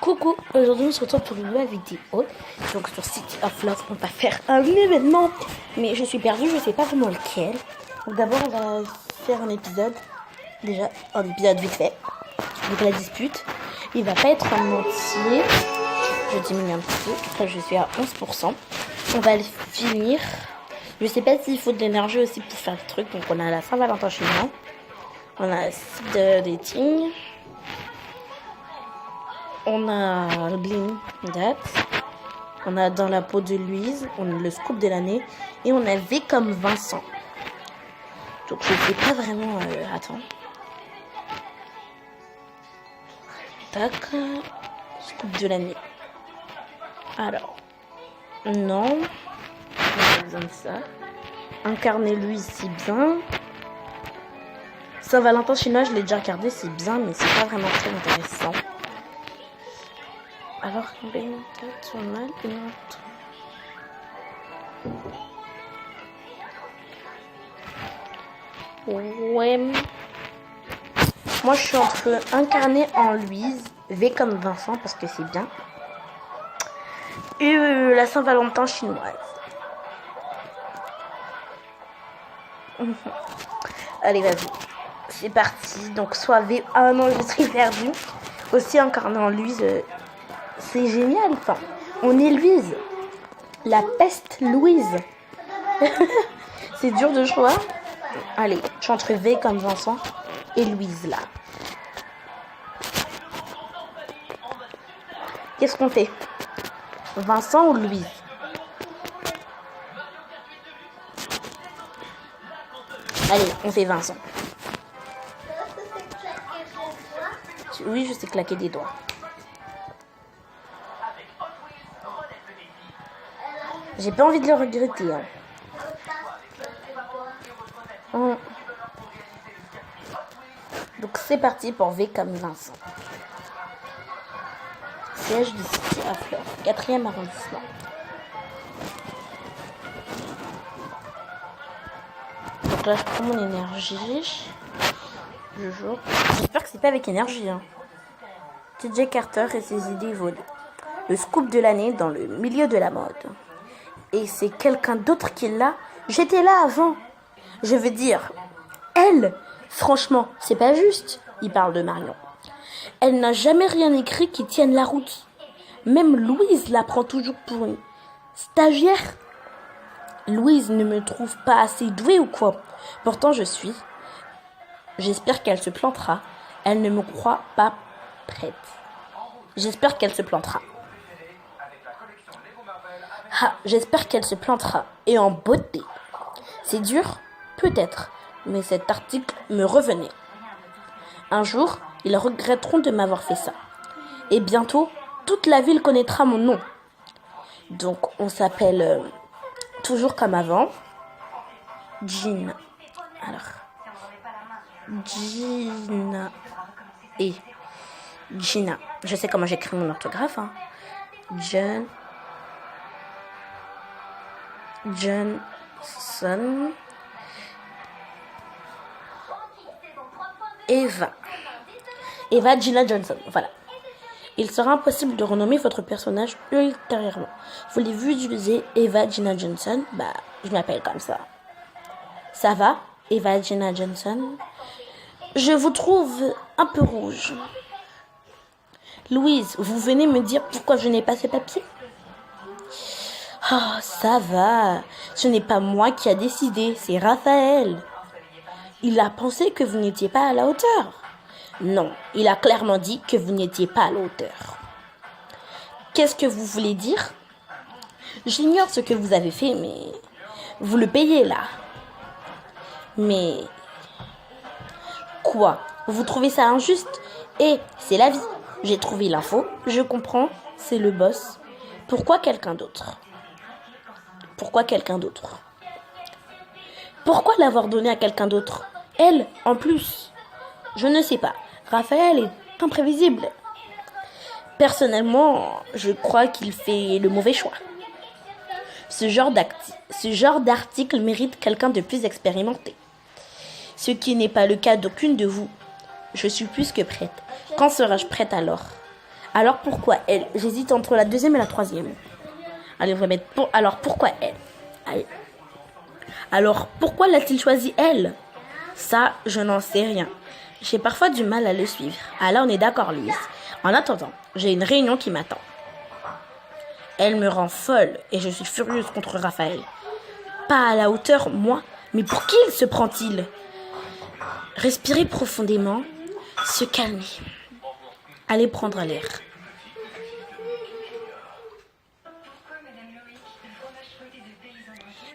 Coucou, aujourd'hui on se retrouve pour une nouvelle vidéo. Donc sur City of Love, on va faire un événement, mais je suis perdue, je sais pas vraiment lequel. Donc d'abord on va faire un épisode, déjà un épisode vite fait. Donc la dispute, il va pas être en entier, je diminue un petit peu, après je suis à 11%. On va le finir, je sais pas s'il faut de l'énergie aussi pour faire le truc. Donc on a la Saint-Valentin chinois, on a site de dating. On a le bling date, on a dans la peau de Louise, on a le scoop de l'année et on a V comme Vincent. Donc je sais pas vraiment. Attends. Tac. Scoop de l'année. Alors. Non. On a pas besoin de ça. Incarner Louise, c'est bien. Saint-Valentin chinois, je l'ai déjà regardé, c'est bien, mais c'est pas vraiment très intéressant. Alors, on a une autre. Ouais. Moi, je suis entre incarner en Louise, V comme Vincent, parce que c'est bien. Et la Saint-Valentin chinoise. Allez, vas-y. C'est parti. Donc, soit V. Ah non, je suis perdue. Aussi incarner en Louise. C'est génial, enfin, on est Louise. La peste Louise. C'est dur de choix. Allez, je suis entre V comme Vincent et Louise là. Qu'est-ce qu'on fait? Vincent ou Louise? Allez, on fait Vincent. Oui, je sais claquer des doigts. J'ai pas envie de le regretter. Donc c'est parti pour V comme Vincent. Siège du City of Love, 4e arrondissement. Donc là je prends mon énergie. Je joue. J'espère que c'est pas avec énergie. TJ Carter et ses idées volées. Le scoop de l'année dans le milieu de la mode. Et c'est quelqu'un d'autre qui l'a. J'étais là avant. Je veux dire, elle, franchement, c'est pas juste. Il parle de Marion. Elle n'a jamais rien écrit qui tienne la route. Même Louise la prend toujours pour une stagiaire. Louise ne me trouve pas assez douée ou quoi? Pourtant, je suis. J'espère qu'elle se plantera. Elle ne me croit pas prête. J'espère qu'elle se plantera. Ah, j'espère qu'elle se plantera, et en beauté. C'est dur, peut-être, mais cet article me revenait. Un jour, ils regretteront de m'avoir fait ça. Et bientôt, toute la ville connaîtra mon nom. Donc, on s'appelle toujours comme avant. Gina. Alors, Gina et Gina. Je sais comment j'écris mon orthographe. Johnson, Eva Gina Johnson, voilà. Il sera impossible de renommer votre personnage ultérieurement. Voulez-vous utiliser Eva Gina Johnson? Bah, je m'appelle comme ça. Ça va, Eva Gina Johnson? Je vous trouve un peu rouge. Louise, vous venez me dire pourquoi je n'ai pas ces papiers? Oh, ça va. Ce n'est pas moi qui a décidé, c'est Raphaël. Il a pensé que vous n'étiez pas à la hauteur. Non, il a clairement dit que vous n'étiez pas à la hauteur. Qu'est-ce que vous voulez dire? J'ignore ce que vous avez fait, mais vous le payez là. Mais quoi? Vous trouvez ça injuste? Et c'est la vie. J'ai trouvé l'info, je comprends, c'est le boss. Pourquoi quelqu'un d'autre? Pourquoi quelqu'un d'autre? Pourquoi l'avoir donné à quelqu'un d'autre? Elle, en plus. Je ne sais pas. Raphaël est imprévisible. Personnellement, je crois qu'il fait le mauvais choix. Ce genre d'article mérite quelqu'un de plus expérimenté. Ce qui n'est pas le cas d'aucune de vous. Je suis plus que prête. Quand serai-je prête alors? Alors pourquoi elle? J'hésite entre la deuxième et la troisième. Allez, on va mettre pour... Alors pourquoi elle? Allez. Alors pourquoi l'a-t-il choisi elle? Ça, je n'en sais rien. J'ai parfois du mal à le suivre. Ah là, on est d'accord, Louise. En attendant, j'ai une réunion qui m'attend. Elle me rend folle et je suis furieuse contre Raphaël. Pas à la hauteur, moi, mais pour qui il se prend-il? Respirer profondément, se calmer. Aller prendre l'air.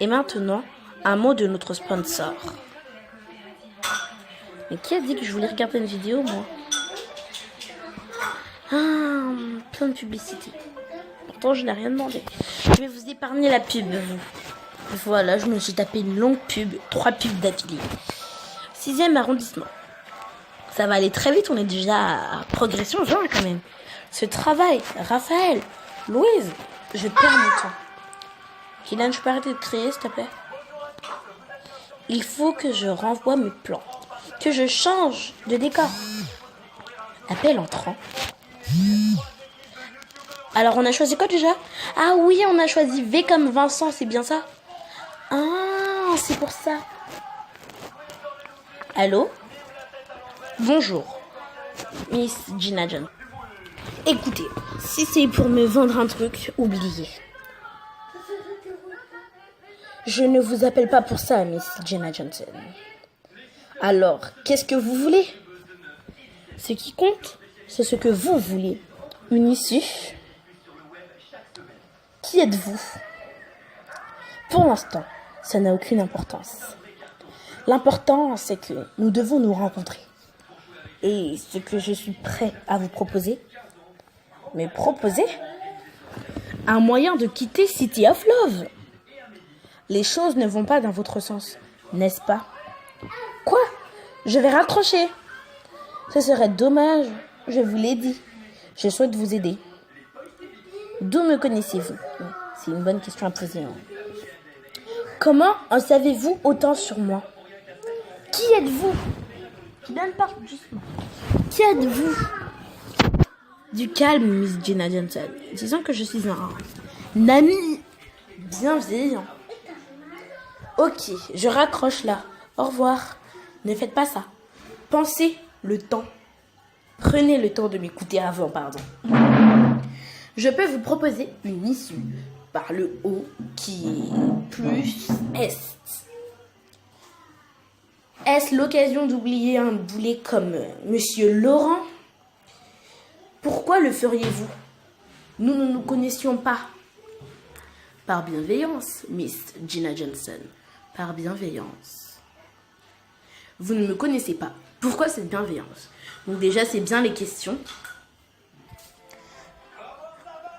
Et maintenant, un mot de notre sponsor. Mais qui a dit que je voulais regarder une vidéo, moi? Ah, plein de publicité. Pourtant, je n'ai rien demandé. Je vais vous épargner la pub, vous. Voilà, je me suis tapé une longue pub, 3 pubs d'affilée. 6e arrondissement. Ça va aller très vite, on est déjà à progression 20 quand même. Ce travail, Raphaël, Louise, je perds mon temps. Kylian, je peux arrêter de crier, s'il te plaît? Il faut que je renvoie mes plans, que je change de décor. Appel entrant. Alors, on a choisi quoi déjà? Ah oui, on a choisi V comme Vincent, c'est bien ça? Ah, c'est pour ça. Allô? Bonjour, Miss Gina John. Écoutez, si c'est pour me vendre un truc, oubliez. Je ne vous appelle pas pour ça, Miss Jenna Johnson. Alors, qu'est-ce que vous voulez? Ce qui compte, c'est ce que vous voulez. Une issue? Qui êtes-vous? Pour l'instant, ça n'a aucune importance. L'important, c'est que nous devons nous rencontrer. Et ce que je suis prêt à vous proposer, mais proposer un moyen de quitter City of Love. Les choses ne vont pas dans votre sens, n'est-ce pas? Quoi? Je vais raccrocher. Ce serait dommage, je vous l'ai dit. Je souhaite vous aider. D'où me connaissez-vous? C'est une bonne question à poser. Comment en savez-vous autant sur moi? Qui êtes-vous? Qui êtes-vous? Du calme, Miss Jenna Johnson. Disons que je suis un ami bienveillant. Ok, je raccroche là. Au revoir. Ne faites pas ça. Pensez le temps. Prenez le temps de m'écouter avant, pardon. Je peux vous proposer une issue par le haut qui est plus est. Est-ce l'occasion d'oublier un boulet comme Monsieur Laurent? Pourquoi le feriez-vous? Nous ne nous connaissions pas. Par bienveillance, Miss Gina Johnson. Par bienveillance. Vous ne me connaissez pas. Pourquoi cette bienveillance? Donc déjà, c'est bien les questions.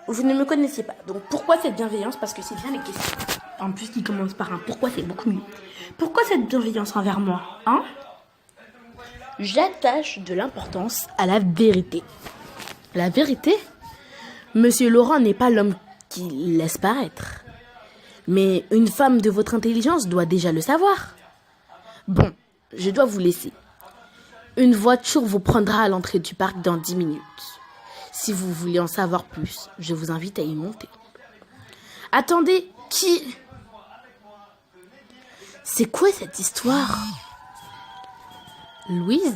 Vous ne me connaissez pas. Donc pourquoi cette bienveillance? Parce que c'est bien les questions. En plus, qui commence par un pourquoi, c'est beaucoup mieux. Pourquoi cette bienveillance envers moi? J'attache de l'importance à la vérité. La vérité? Monsieur Laurent n'est pas l'homme qui laisse paraître. Mais une femme de votre intelligence doit déjà le savoir. Bon, je dois vous laisser. Une voiture vous prendra à l'entrée du parc dans 10 minutes. Si vous voulez en savoir plus, je vous invite à y monter. Attendez, qui? C'est quoi cette histoire? Louise?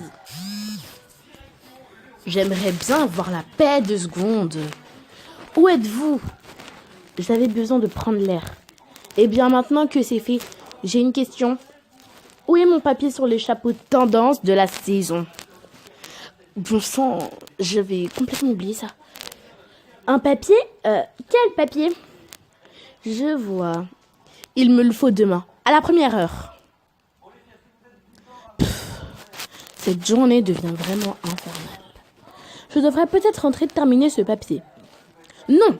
J'aimerais bien avoir la paix 2 secondes. Où êtes-vous? J'avais besoin de prendre l'air. Eh bien, maintenant que c'est fait, j'ai une question. Où est mon papier sur les chapeaux tendance de la saison? Bon sang, j'avais complètement oublié ça. Un papier? Quel papier? Je vois. Il me le faut demain, à la première heure. Cette journée devient vraiment infernale. Je devrais peut-être rentrer de terminer ce papier. Non,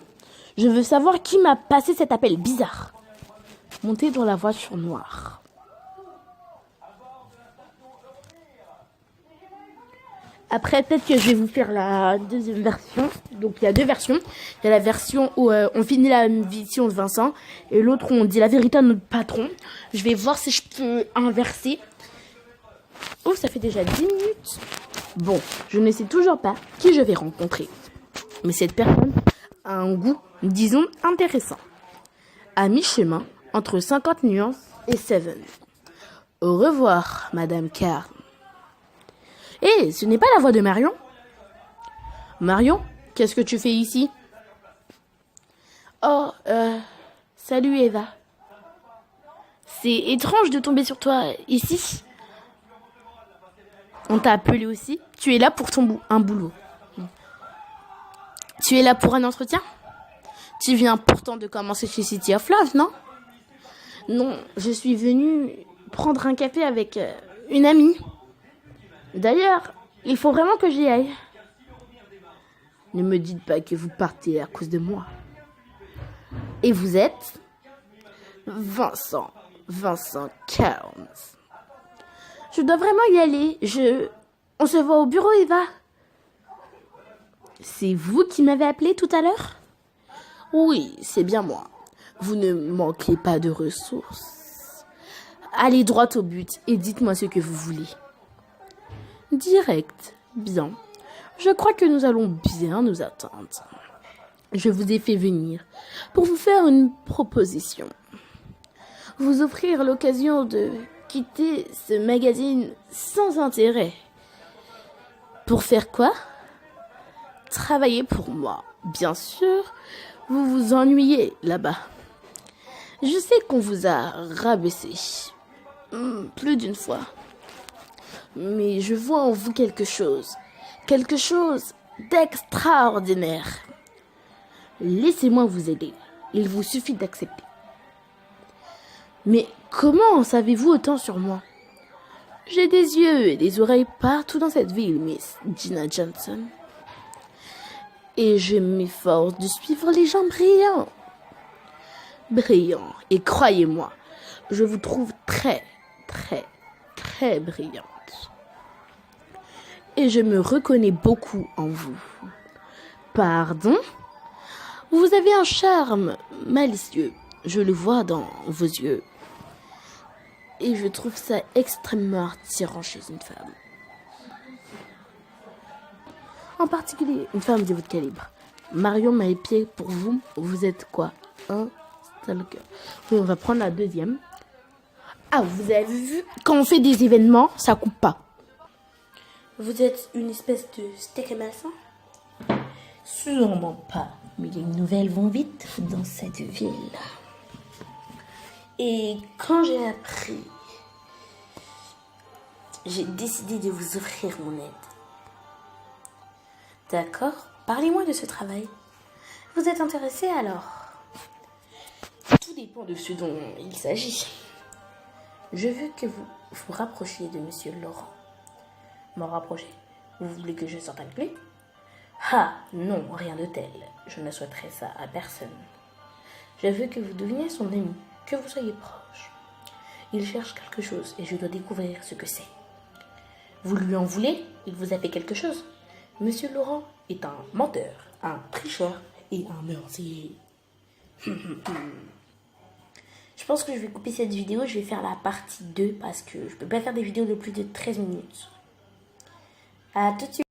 je veux savoir qui m'a passé cet appel bizarre. Montez dans la voiture noire. Après, peut-être que je vais vous faire la deuxième version. Donc, il y a 2 versions. Il y a la version où on finit la mission de Vincent. Et l'autre où on dit la vérité à notre patron. Je vais voir si je peux inverser. Oh, ça fait déjà 10 minutes. Bon, je ne sais toujours pas qui je vais rencontrer. Mais cette personne a un goût, disons, intéressant. À mi-chemin entre 50 nuances et Seven. Au revoir, Madame Carr. Hé, ce n'est pas la voix de Marion? Marion, qu'est-ce que tu fais ici? Oh, salut Eva. C'est étrange de tomber sur toi ici. On t'a appelé aussi. Tu es là pour un boulot. Tu es là pour un entretien? Tu viens pourtant de commencer chez City of Love, non? Non, je suis venue prendre un café avec une amie. D'ailleurs, il faut vraiment que j'y aille. Ne me dites pas que vous partez à cause de moi. Et vous êtes? Vincent Cairns. Je dois vraiment y aller. On se voit au bureau, Eva. C'est vous qui m'avez appelé tout à l'heure? Oui, c'est bien moi. Vous ne manquez pas de ressources. Allez droit au but et dites-moi ce que vous voulez. Direct, bien. Je crois que nous allons bien nous attendre. Je vous ai fait venir pour vous faire une proposition. Vous offrir l'occasion de quitter ce magazine sans intérêt. Pour faire quoi? Travailler pour moi. Bien sûr, vous vous ennuyez là-bas. Je sais qu'on vous a rabaissé plus d'une fois. Mais je vois en vous quelque chose d'extraordinaire. Laissez-moi vous aider. Il vous suffit d'accepter. Mais comment en savez-vous autant sur moi? J'ai des yeux et des oreilles partout dans cette ville, Miss Gina Johnson. Et je m'efforce de suivre les gens brillants. Brillants. Et croyez-moi, je vous trouve très brillante. Et je me reconnais beaucoup en vous. Pardon? Vous avez un charme malicieux. Je le vois dans vos yeux. Et je trouve ça extrêmement attirant chez une femme. En particulier, une femme de votre calibre. Marion m'a épié pour vous. Vous êtes quoi? Un stalker. Oui, on va prendre la deuxième. Ah, vous avez vu? Quand on fait des événements, ça coupe pas. Vous êtes une espèce de steak malsain? Sûrement pas. Mais les nouvelles vont vite dans cette ville. Et quand j'ai appris, j'ai décidé de vous offrir mon aide. D'accord? Parlez-moi de ce travail. Vous êtes intéressé alors? Tout dépend de ce dont il s'agit. Je veux que vous vous rapprochiez de Monsieur Laurent. M'en rapprocher? Vous voulez que je sorte avec lui? Ah, non, rien de tel. Je ne souhaiterais ça à personne. Je veux que vous deveniez son ami, que vous soyez proche. Il cherche quelque chose et je dois découvrir ce que c'est. Vous lui en voulez? Il vous a fait quelque chose? Monsieur Laurent est un menteur, un tricheur et un meurtrier. Je pense que je vais couper cette vidéo. Je vais faire la partie 2 parce que je peux pas faire des vidéos de plus de 13 minutes. À tout de suite.